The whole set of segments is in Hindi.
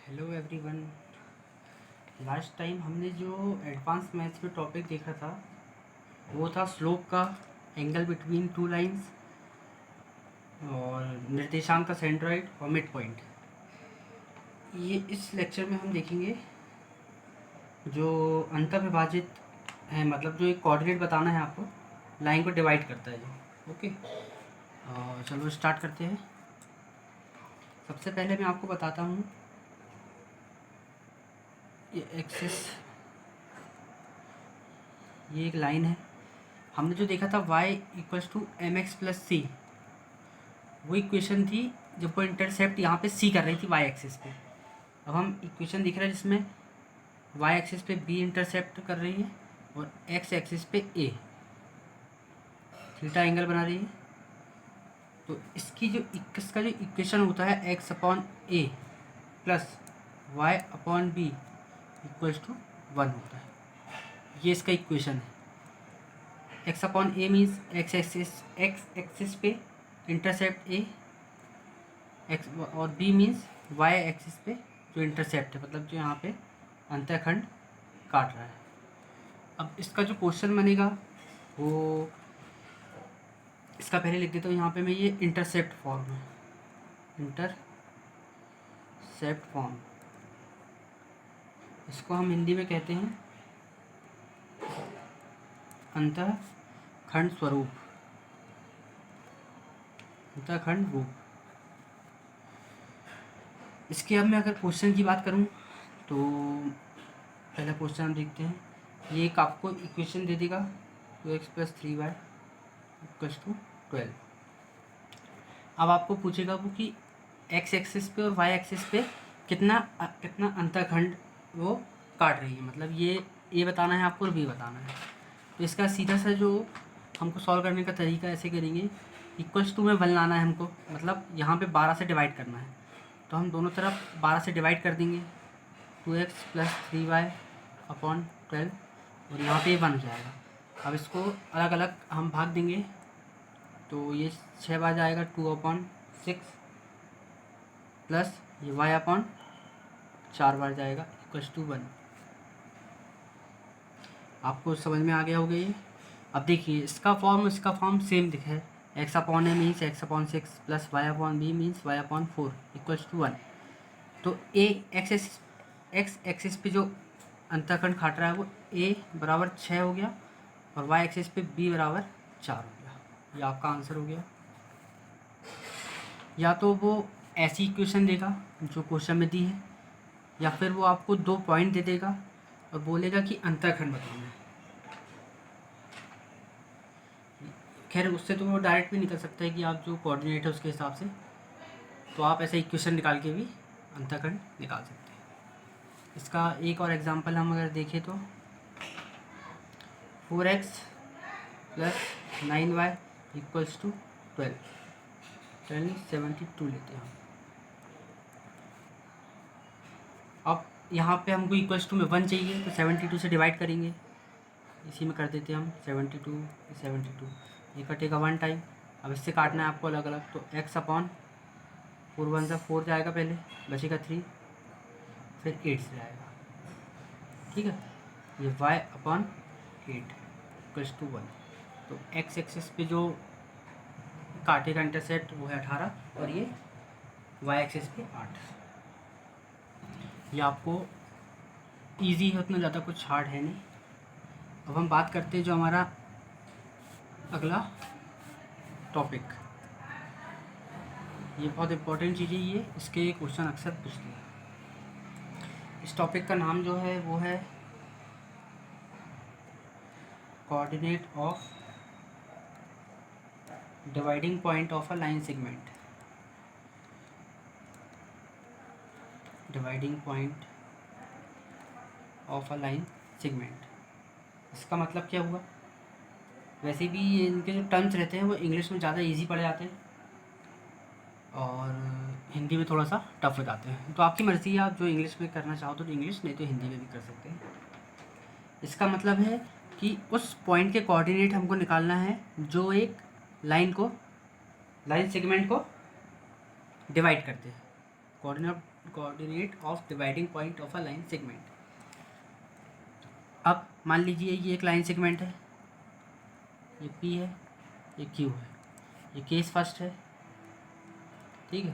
Hello everyone. लास्ट टाइम हमने जो एडवांस मैथ्स में टॉपिक देखा था वो था स्लोप का, एंगल बिटवीन टू लाइंस और निर्देशांक का सेंट्रॉइड और मिड पॉइंट। ये इस लेक्चर में हम देखेंगे जो अंतर्विभाजित है, मतलब जो एक कोऑर्डिनेट बताना है आपको, लाइन को डिवाइड करता है जो। ओके, चलो स्टार्ट करते हैं। सबसे पहले मैं आपको बताता हूँ ये एक्सिस, ये एक लाइन है। हमने जो देखा था y equals to m x plus C, वो इक्वेशन थी जब वो इंटरसेप्ट यहाँ पे c कर रही थी y एक्सिस पे। अब हम इक्वेशन दिख रहा है जिसमें y एक्सिस पे b इंटरसेप्ट कर रही है और x एक्सिस पे a थीटा एंगल बना रही है। तो इसका जो इक्वेशन होता है x upon a plus y upon b equals to 1 होता है। ये इसका इक्वेशन है। x upon a means x axis पे इंटरसेप्ट a, x और b मीन्स y एक्सिस पे जो इंटरसेप्ट है, मतलब जो यहाँ पे अंतःखंड काट रहा है। अब इसका जो क्वेश्चन बनेगा वो इसका पहले लिख देता हूँ यहाँ पे मैं, ये इंटरसेप्ट फॉर्म है, इंटरसेप्ट फॉर्म। इसको हम हिंदी में कहते हैं अंतःखंड स्वरूप, अंतःखंड रूप। इसके अब मैं अगर क्वेश्चन की बात करूं तो पहला क्वेश्चन हम देखते हैं। ये एक आपको इक्वेशन दे देगा 2x plus 3y equals to 12। अब आपको पूछेगा वो कि x एक्सिस पे और y एक्सिस पे कितना अंतःखंड वो काट रही है, मतलब ये a बताना है आपको और b बताना है। तो इसका सीधा सा जो हमको सॉल्व करने का तरीका ऐसे करेंगे, इक्वल्स टू में 1 लाना है हमको, मतलब यहाँ पे 12 से डिवाइड करना है। तो हम दोनों तरफ 12 से डिवाइड कर देंगे, 2x प्लस 3y अपॉन 12 और यहाँ पे 1 हो जाएगा। अब इसको अलग अलग हम भाग देंगे तो ये 6 बार जाएगा, 2/6 प्लस ये y अपॉन 4 बार जाएगा इक्वल्स टू 1। आपको समझ में आ गया होगा ये। अब देखिए इसका फॉर्म सेम दिखा है, x upon a means x upon 6 plus y upon b means y upon 4 equals to 1। तो a x एक्सिस पे जो अंतःखंड काट रहा है वो a बराबर 6 हो गया और y एक्सिस पे b बराबर 4 हो गया। ये आपका आंसर हो गया। या तो वो ऐसी इक्वेशन देगा जो क्वेश्चन में दी है, या फिर वो आपको 2 पॉइंट दे देगा और बोलेगा कि अंतःखंड बताना है। खैर उससे तो वो डायरेक्ट भी निकल सकता है कि आप जो कोऑर्डिनेट है उसके हिसाब से, तो आप ऐसे इक्वेशन निकाल के भी अंतःखंड निकाल सकते हैं। इसका एक और एग्जांपल हम अगर देखें तो 4x plus 9y equals to 12, 72 लेते हैं हम। अब यहाँ पे हमको इक्वल्स टू में 1 चाहिए तो 72 से डिवाइड करेंगे, इसी में कर देते हैं हम 72 ये कटेगा 1 टाइम। अब इससे काटना है आपको अलग अलग, तो x अपॉन 4 1 से 4 जाएगा, पहले बचेगा 3, फिर 8 से जाएगा, ठीक है। ये y अपॉन 8 इक्वल्स टू 1। तो x एक्सिस पे जो काटे का इंटरसेप्ट वो है 18 और ये y एक्सिस पे 8। ये आपको इजी है, उतना ज़्यादा कुछ हार्ड है नहीं। अब हम बात करते हैं जो हमारा अगला टॉपिक, ये बहुत इम्पोर्टेंट चीज़ है, ये इसके क्वेश्चन अक्सर पूछते हैं। इस टॉपिक का नाम जो है वो है coordinate of dividing point of a line segment, dividing point of a line segment. इसका मतलब क्या हुआ? वैसे भी इनके जो टर्म्स रहते हैं वो इंग्लिश में ज़्यादा इजी पड़ जाते हैं और हिंदी में थोड़ा सा टफ हो जाते हैं, तो आपकी मर्ज़ी है, आप जो इंग्लिश में करना चाहो तो इंग्लिश, नहीं तो हिंदी में भी कर सकते हैं। इसका मतलब है कि उस पॉइंट के कोऑर्डिनेट हमको निकालना है जो एक लाइन सेगमेंट को डिवाइड करते हैं। Coordinate coordinate of dividing point of a line segment. अब मान लीजिए ये एक लाइन सेगमेंट है, ये P है, ये Q है, ये केस फर्स्ट है, ठीक है,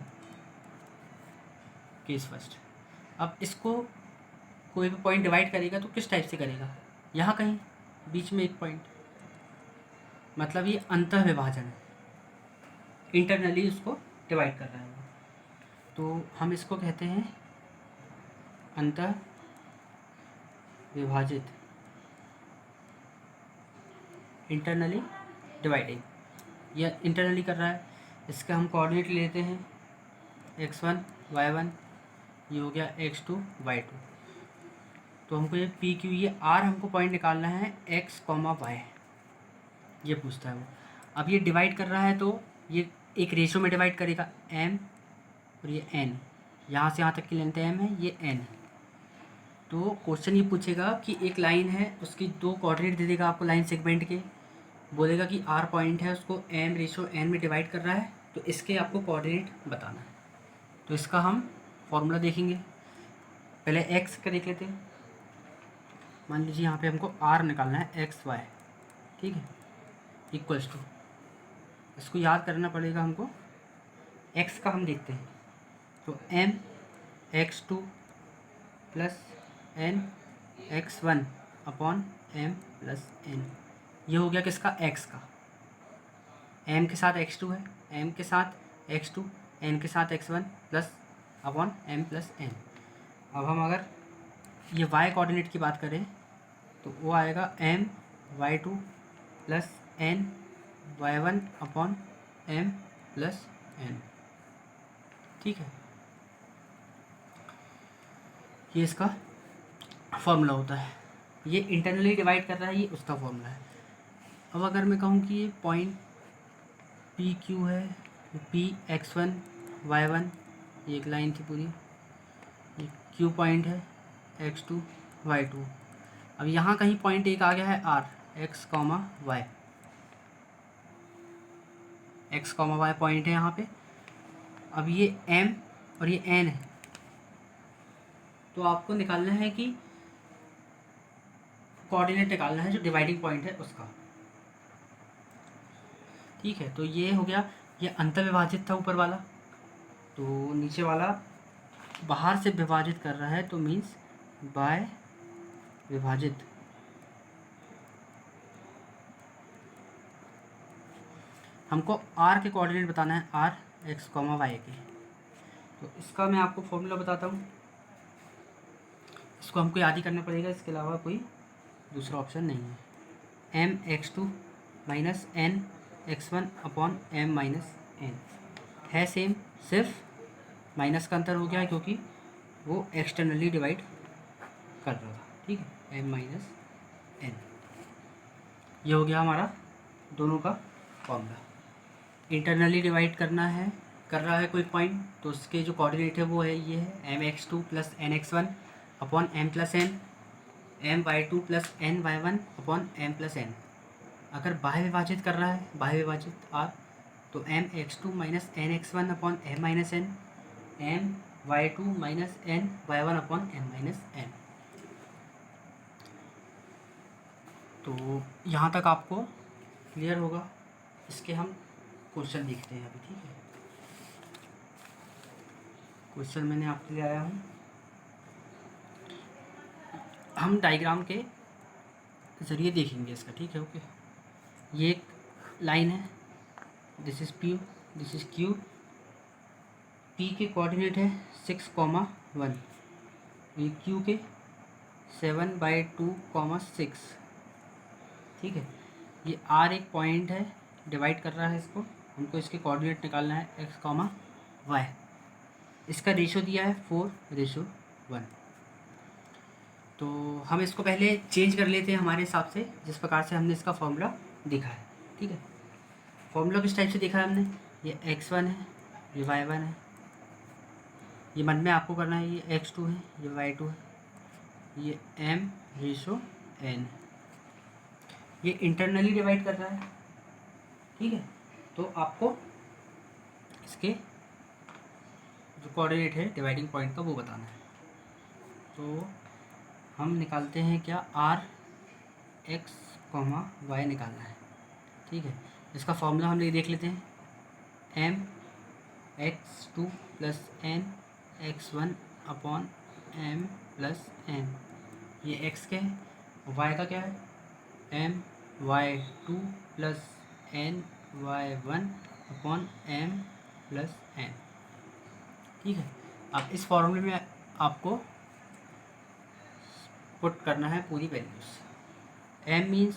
केस फर्स्ट। अब इसको कोई भी पॉइंट डिवाइड करेगा तो किस टाइप से करेगा, यहाँ कहीं बीच में एक पॉइंट, मतलब ये अंतः विभाजन है, इंटरनली उसको डिवाइड कर रहा है। तो हम इसको कहते हैं अंतः विभाजित, इंटरनली डिवाइडिंग। यह इंटरनली कर रहा है, इसका हम कोऑर्डिनेट लेते हैं x1 y1, ये हो गया x2 y2। तो हमको ये पी क्यू, ये आर हमको पॉइंट निकालना है x, y, ये पूछता है वो। अब ये डिवाइड कर रहा है तो ये एक रेशो में डिवाइड करेगा, m और ये n, यहाँ से यहाँ तक की लेंथ m है, ये n। तो क्वेश्चन ये पूछेगा कि एक लाइन है, उसकी दो कोऑर्डिनेट दे देगा आपको लाइन सेगमेंट के, बोलेगा कि r पॉइंट है, उसको m रेशो n में डिवाइड कर रहा है, तो इसके आपको कोऑर्डिनेट बताना है। तो इसका हम फॉर्मूला देखेंगे, पहले x का देख लेते हैं। मान लीजिए यहाँ पे हमको r निकालना है x y, ठीक है, इक्वल्स टू, इसको याद करना पड़ेगा हमको। x का हम देखते हैं, तो m x2 plus n x1 upon m plus n, ये हो गया किसका, x का। m के साथ x2 है, m के साथ x2, n के साथ x1 plus upon m plus n। अब हम अगर ये y कोऑर्डिनेट की बात करें तो वो आएगा m y2 plus n y1 upon m plus n, ठीक है, ये इसका फॉर्मूला होता है। ये इंटरनली डिवाइड कर रहा है, ये उसका फॉर्मूला है। अब अगर मैं कहूँ कि ये पॉइंट पी क्यू है, पी x1 y1, ये एक लाइन थी पूरी, ये क्यू पॉइंट है x2 y2। अब यहाँ कहीं पॉइंट एक आ गया है r, x, y, x, y point है यहाँ पे। अब ये m और ये n है, तो आपको निकालना है कि कोऑर्डिनेट निकालना है जो डिवाइडिंग पॉइंट है उसका, ठीक है। तो ये हो गया, ये अंतर विभाजित था ऊपर वाला, तो नीचे वाला बाहर से विभाजित कर रहा है, तो मीन्स बाय विभाजित। हमको r के कोऑर्डिनेट बताना है, r x, y के। तो इसका मैं आपको फॉर्मूला बताता हूँ, इसको हमको याद ही करना पड़ेगा, इसके अलावा कोई दूसरा ऑप्शन नहीं है। m x2 minus n x1 upon m minus n है सेम, सिर्फ माइनस का अंतर हो गया है क्योंकि वो एक्सटर्नली डिवाइड कर रहा था, ठीक है, m माइनस n। ये हो गया हमारा दोनों का फॉर्मूला। इंटरनली डिवाइड करना है, कर रहा है कोई पॉइंट, तो उसके जो कोऑर्डिनेट है वो है, ये है m x2 plus n x1 upon m plus n, m y2 plus n y1 upon m plus n। अगर बाह्य विभाजित कर रहा है, बाह्य विभाजित r, तो m x2 minus n x1 upon m minus n, m y2 minus n y1 upon m minus n। तो यहाँ तक आपको क्लियर होगा। इसके हम क्वेश्चन देखते हैं अभी, ठीक है। क्वेश्चन मैंने आपके लिए आया हूँ, हम डायग्राम के ज़रिए देखेंगे इसका, ठीक है, ओके। ये एक लाइन है, this is P, this is Q। P के कोऑर्डिनेट है 6,1, ये Q के 7/2,6, ठीक है। ये R एक पॉइंट है, डिवाइड कर रहा है इसको, हमको इसके कोऑर्डिनेट निकालना है x, y। इसका रेशो दिया है 4:1। तो हम इसको पहले चेंज कर लेते हैं हमारे हिसाब से, जिस प्रकार से हमने इसका फॉर्मूला देखा है, ठीक है। फॉर्मूला किस टाइप से देखा है हमने, ये x1 है, ये y1 है, ये मन में आपको करना है, ये x2 है, ये y2 है, ये m/n, ये इंटरनली डिवाइड कर रहा है, ठीक है। तो आपको इसके जो कोऑर्डिनेट है डिवाइडिंग पॉइंट का वो बताना है। तो हम निकालते हैं क्या, आर एक्स कॉमा वाई निकालना है, ठीक है। इसका फॉर्मूला हम देख लेते हैं, M X two plus N X one upon M plus N, ये एक्स के है, वाई का क्या है, M Y two plus N Y one upon M plus N, ठीक है। अब इस फॉर्मूले में आपको पुट करना है पूरी values. M means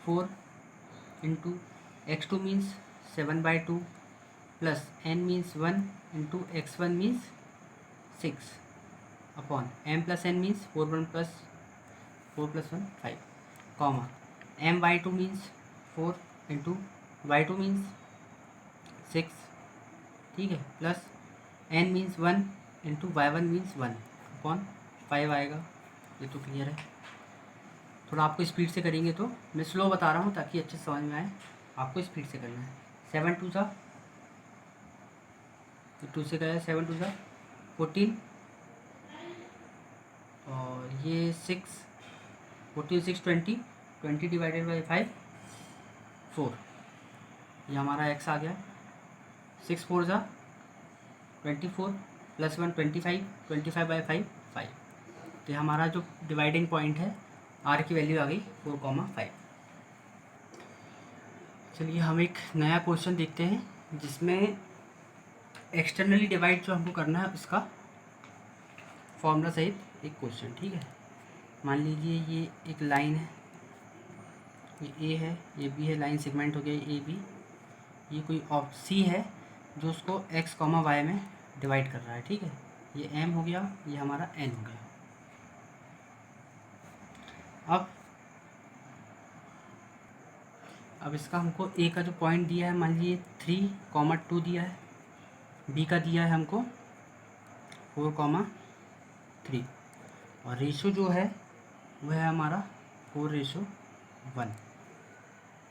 4 into X two means 7/2 plus N means 1 into X one means 6 upon M plus N means 4 plus 1 5 comma M Y two means 4 into Y two means 6, ठीक है, plus N means 1 into Y one means 1 upon 5 आएगा। ये तो क्लियर है। थोड़ा आपको स्पीड से करेंगे तो, मैं स्लो बता रहा हूँ ताकि अच्छे समझ में आए, आपको स्पीड से करना है। 7 2 सा 2 से क्या है, 7 2 सा 14 और ये 6 14 6 20 डिवाइडेड बाई 5 4, ये हमारा एक्स आ गया। 6 4 सा 24 प्लस 1 25/5 5, तो ये हमारा जो डिवाइडिंग पॉइंट है आर की वैल्यू आ गई 4,5। चलिए हम एक नया क्वेश्चन देखते हैं जिसमें एक्सटर्नली डिवाइड जो हमको करना है उसका फॉर्मूला सहित एक क्वेश्चन, ठीक है। मान लीजिए ये एक लाइन है, ये ए है, ये बी है, लाइन सेगमेंट हो गया ए बी, ये कोई सी है जो उसको एक्स कॉमा वाई में डिवाइड कर रहा है, ठीक है। ये एम हो गया, ये हमारा एन हो गया। अब इसका हमको ए का जो पॉइंट दिया है, मान लीजिए 3,2 दिया है, बी का दिया है हमको 4,3 और रेशो जो है वह है हमारा 4:1।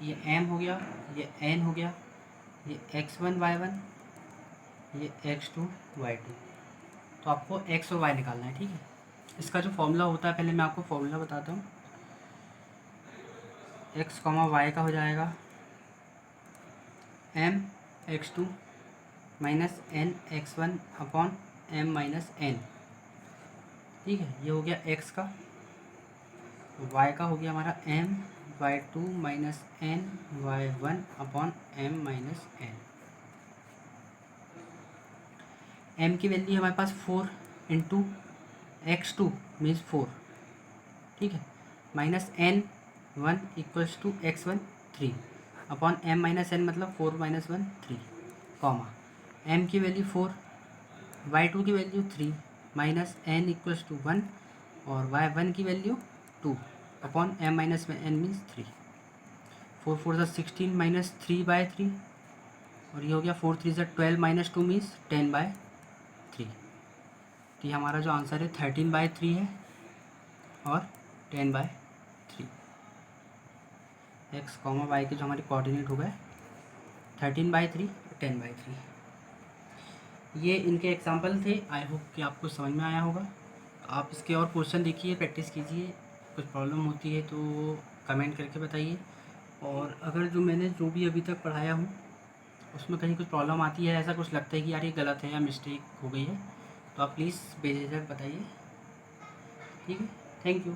ये एम हो गया, ये एन हो गया, ये x1 y1, ये x2 y2। तो आपको x और y निकालना है, ठीक है। इसका जो फॉर्मूला होता है, पहले मैं आपको फॉर्मूला बताता हूँ। x कॉमा वाई का हो जाएगा m x2 minus N x1 upon m minus N, ठीक है। ये हो गया x का, y का हो गया हमारा m y2 minus N y1 upon m minus N. m की वैल्यू हमारे पास 4 इंटू x2 मीन्स 4, ठीक है, minus n 1 equals to x1 3 upon m minus N मतलब 4 माइनस 1 3 कॉमा m की वैल्यू 4, y2 की value 3 minus n equals to 1 और y1 की value 2 upon m minus N means 3। 4 4 16 minus 3/3 और ये हो गया 4 3 12 माइनस 2 मीन्स 10/3। तो ये हमारा जो आंसर है 13/3 है और 10/3। एक्स कॉमा वाई के जो हमारे कोऑर्डिनेट हो गए 13/3 और 10/3। ये इनके एग्जाम्पल थे। आई होप कि आपको समझ में आया होगा। आप इसके और क्वेश्चन देखिए, प्रैक्टिस कीजिए। कुछ प्रॉब्लम होती है तो कमेंट करके बताइए। और अगर जो मैंने जो भी अभी तक पढ़ाया हूँ उसमें कहीं कुछ प्रॉब्लम आती है, ऐसा कुछ लगता है कि यार ये गलत है या मिस्टेक हो गई है, तो आप प्लीज़ बेझिझक बताइए, ठीक है। Thank you.